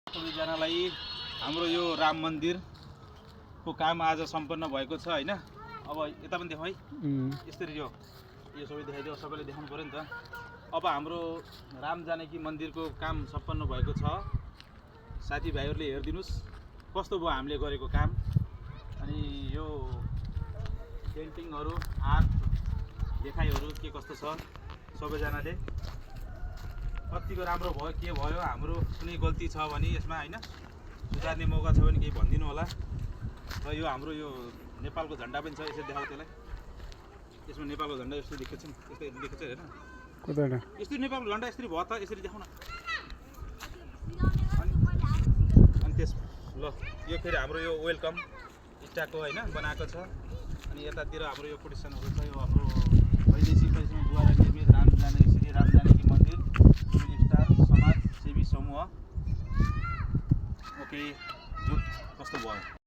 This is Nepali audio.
सबैजनालाई हाम्रो यो राम मन्दिरको काम आज सम्पन्न भएको छ हैन। अब यता पनि देखाउँ है। यसरी यो सबै देखाइदियो, सबैले देखाउनु पर्यो नि त। अब हाम्रो राम जानकी मन्दिरको काम सम्पन्न भएको छ। साथीभाइहरूले हेरिदिनुस् कस्तो भयो हामीले गरेको काम। अनि यो पेन्टिङहरू, आर्ट देखाइहरू के कस्तो छ सबैजनाले कतिको राम्रो भयो के भयो, हाम्रो कुनै गल्ती छ भने यसमा हैन सुधार्ने मौका छ भने केही भनिदिनु होला। र यो हाम्रो यो नेपालको झन्डा पनि छ, यसरी देखाउ त्यसलाई। यसमा नेपालको झन्डा यस्तो देखेको छ नि, यस्तो देखेको छ हेर। कताबाट यस्तो नेपालको झन्डा यसरी भयो त, यसरी देखाउन। अनि त्यस ल यो फेरि हाम्रो यो वेलकम इस्टाको हैन बनाएको छ। अनि यतातिर हाम्रो यो कोटेसनहरू छ। यो हाम्रो वैदेशिकद्वारा निर्मित श्री राम जानकी मन्दिर स्टार समाज सेवी समूह। Okay, good. कस्तो भयो?